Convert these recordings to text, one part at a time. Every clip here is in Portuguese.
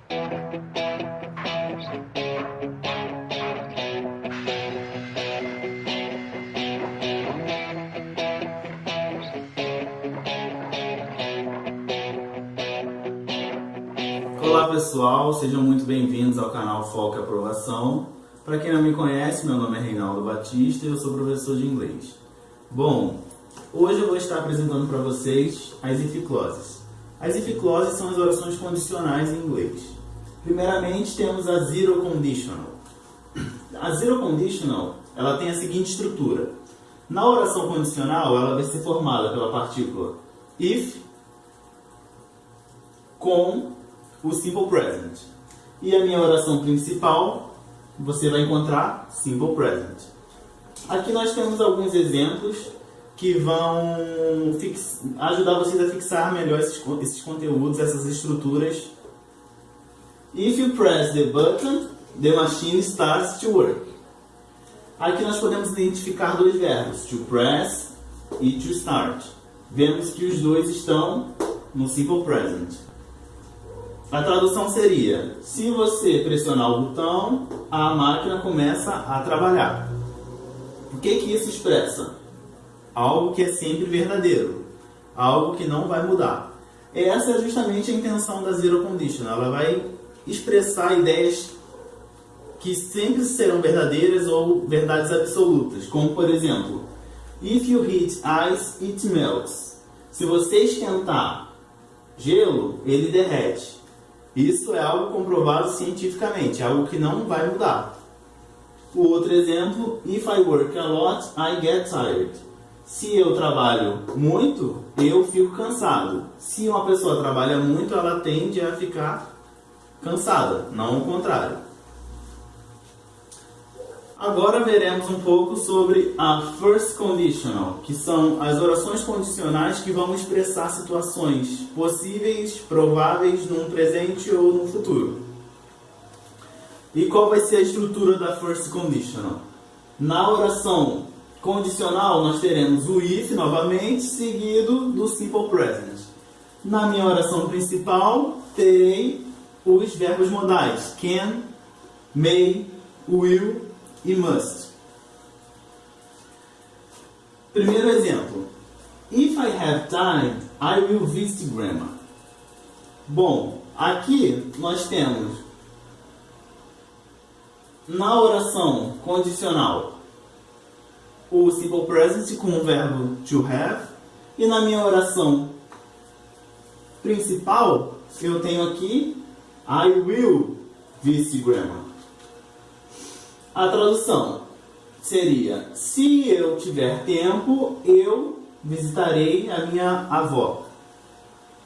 Olá pessoal, sejam muito bem-vindos ao canal Foco e Aprovação. Para quem não me conhece, meu nome é Reinaldo Batista e eu sou professor de inglês. Bom, hoje eu vou estar apresentando para vocês as if clauses. As if clauses são as orações condicionais em inglês. Primeiramente temos a zero conditional. A zero conditional, ela tem a seguinte estrutura. Na oração condicional, ela vai ser formada pela partícula if com o simple present. E a minha oração principal, você vai encontrar simple present. Aqui nós temos alguns exemplos que vão ajudar vocês a fixar melhor esses conteúdos, essas estruturas. If you press the button, the machine starts to work. Aqui nós podemos identificar dois verbos, to press e to start. Vemos que os dois estão no simple present. A tradução seria, se você pressionar o botão, a máquina começa a trabalhar. O que isso expressa? Algo que é sempre verdadeiro, algo que não vai mudar. Essa é justamente a intenção da Zero Condition. Ela vai expressar ideias que sempre serão verdadeiras ou verdades absolutas, como por exemplo, if you heat ice, it melts. Se você esquentar gelo, ele derrete. Isso é algo comprovado cientificamente, algo que não vai mudar. O outro exemplo, if I work a lot, I get tired. Se eu trabalho muito, eu fico cansado. Se uma pessoa trabalha muito, ela tende a ficar cansada, não o contrário. Agora veremos um pouco sobre a first conditional, que são as orações condicionais que vão expressar situações possíveis, prováveis num presente ou no futuro. E qual vai ser a estrutura da first conditional? Na oração condicional nós teremos o if novamente, seguido do simple present. Na minha oração principal terei os verbos modais can, may, will e must. Primeiro exemplo. If I have time, I will visit grandma. Bom, aqui nós temos na oração condicional o simple present com o verbo to have, e na minha oração principal eu tenho aqui I will visit grandma. A tradução seria, se eu tiver tempo, eu visitarei a minha avó.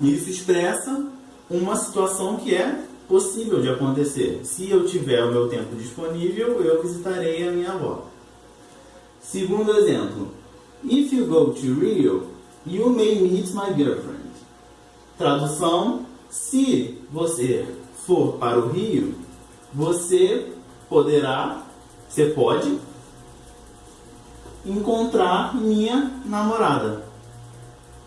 Isso expressa uma situação que é possível de acontecer. Se eu tiver o meu tempo disponível, eu visitarei a minha avó. Segundo exemplo, if you go to Rio, you may meet my girlfriend. Tradução, se você for para o Rio, você pode encontrar minha namorada.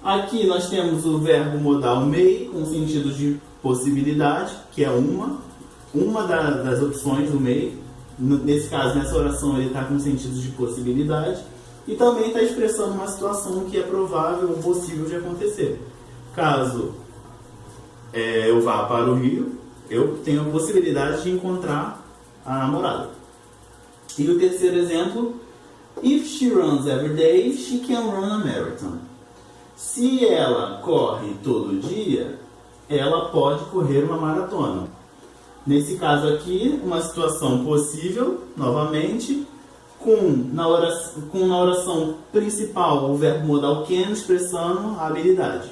Aqui nós temos o verbo modal may, com sentido de possibilidade, que é uma das opções do may. Nesse caso, nessa oração, ele está com sentido de possibilidade. E também está expressando uma situação que é provável ou possível de acontecer. Caso eu vá para o Rio, eu tenho a possibilidade de encontrar a namorada. E o terceiro exemplo, if she runs every day, she can run a marathon. Se ela corre todo dia, ela pode correr uma maratona. Nesse caso aqui, uma situação possível, novamente, na oração principal o verbo modal can expressando a habilidade.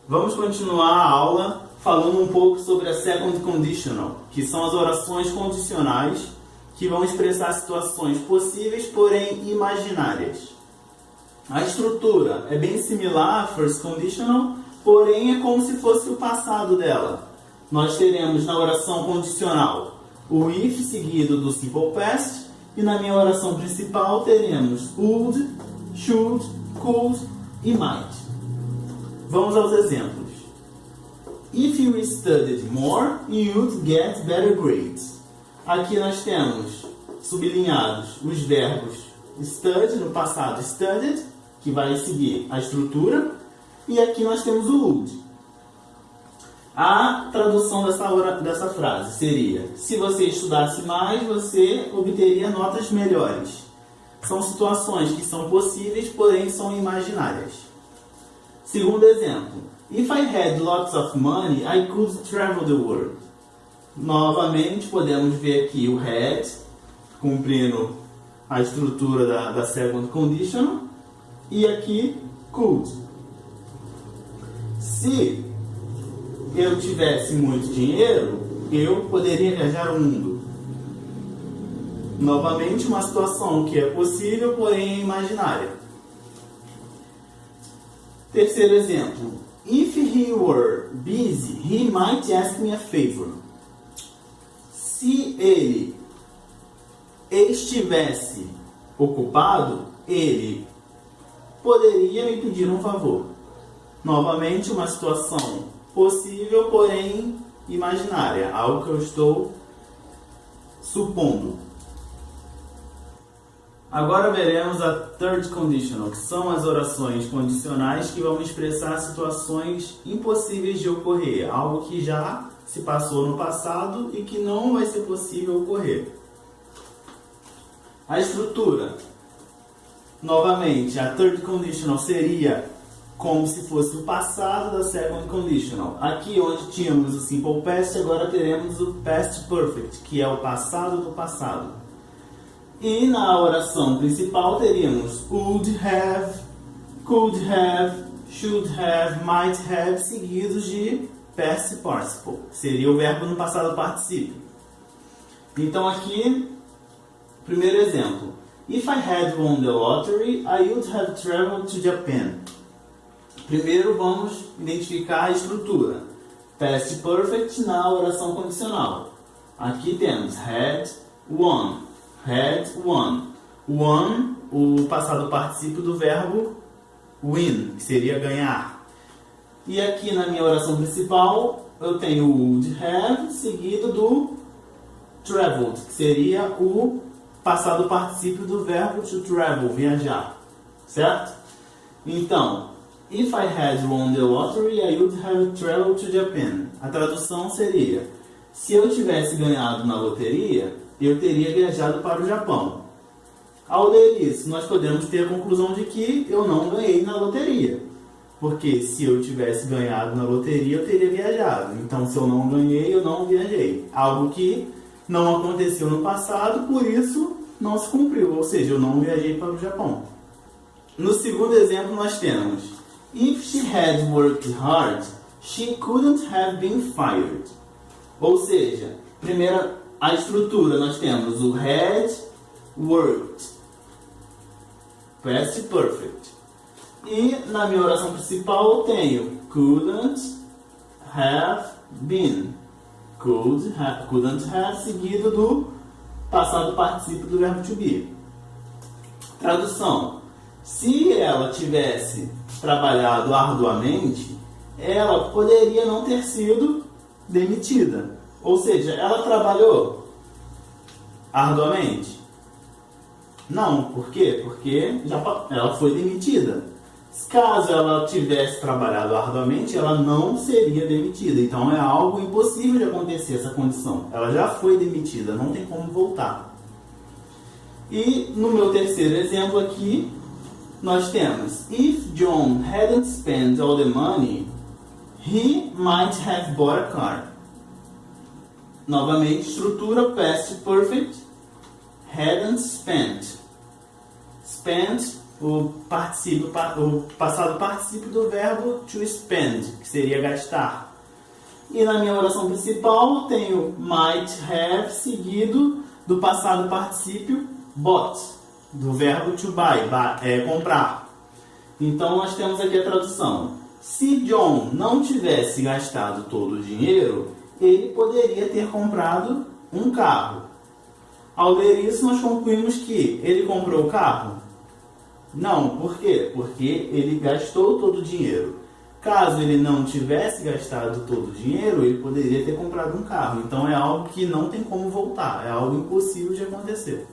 Vamos continuar a aula falando um pouco sobre a second conditional, que são as orações condicionais que vão expressar situações possíveis, porém imaginárias. A estrutura é bem similar à first conditional, porém é como se fosse o passado dela. Nós teremos na oração condicional o if seguido do simple past, e na minha oração principal teremos would, should, could e might. Vamos aos exemplos. If you studied more, you'd get better grades. Aqui nós temos sublinhados os verbos study, no passado studied, que vai seguir a estrutura, e aqui nós temos o would. A tradução dessa frase seria: se você estudasse mais, você obteria notas melhores. São situações que são possíveis, porém são imaginárias. Segundo exemplo: If I had lots of money, I could travel the world. Novamente, podemos ver aqui o had, cumprindo a estrutura da second conditional, e aqui could. Se eu tivesse muito dinheiro, eu poderia viajar o mundo. Novamente, uma situação que é possível, porém é imaginária. Terceiro exemplo: If he were busy, he might ask me a favor. Se ele estivesse ocupado, ele poderia me pedir um favor. Novamente, uma situação possível, porém imaginária, algo que eu estou supondo. Agora veremos a third conditional, que são as orações condicionais que vão expressar situações impossíveis de ocorrer, algo que já se passou no passado e que não vai ser possível ocorrer. A estrutura, novamente, a third conditional seria como se fosse o passado da second conditional. Aqui onde tínhamos o simple past, agora teremos o past perfect, que é o passado do passado. E na oração principal teríamos would have, could have, should have, might have, seguidos de past participle, que seria o verbo no passado particípio. Então aqui, primeiro exemplo: If I had won the lottery, I would have traveled to Japan. Primeiro vamos identificar a estrutura. Past perfect na oração condicional. Aqui temos had won. Had won. Won, o passado particípio do verbo win, que seria ganhar. E aqui na minha oração principal eu tenho would have seguido do traveled, que seria o passado particípio do verbo to travel, viajar. Certo? Então, if I had won the lottery, I would have traveled to Japan. A tradução seria: se eu tivesse ganhado na loteria, eu teria viajado para o Japão. Ao ler isso, nós podemos ter a conclusão de que eu não ganhei na loteria. Porque se eu tivesse ganhado na loteria, eu teria viajado. Então, se eu não ganhei, eu não viajei. Algo que não aconteceu no passado, por isso não se cumpriu. Ou seja, eu não viajei para o Japão. No segundo exemplo, nós temos: If she had worked hard, she couldn't have been fired. Ou seja, primeira, a estrutura, nós temos o had worked, past perfect. E na minha oração principal eu tenho couldn't have been. Couldn't have seguido do passado particípio do verbo to be. Tradução: se ela tivesse trabalhado arduamente, ela poderia não ter sido demitida. Ou seja, ela trabalhou arduamente? Não. Por quê? Porque ela foi demitida. Caso ela tivesse trabalhado arduamente, ela não seria demitida. Então é algo impossível de acontecer essa condição. Ela já foi demitida, não tem como voltar. E no meu terceiro exemplo aqui, nós temos: If John hadn't spent all the money, he might have bought a car. Novamente, estrutura past perfect, hadn't spent. Spent, o passado particípio do verbo to spend, que seria gastar. E na minha oração principal eu tenho might have seguido do passado particípio bought, do verbo to buy, comprar. Então nós temos aqui a tradução: se John não tivesse gastado todo o dinheiro, ele poderia ter comprado um carro. Ao ler isso, nós concluímos que ele comprou o carro? Não. Por quê? Porque ele gastou todo o dinheiro. Caso ele não tivesse gastado todo o dinheiro, ele poderia ter comprado um carro. Então é algo que não tem como voltar, é algo impossível de acontecer.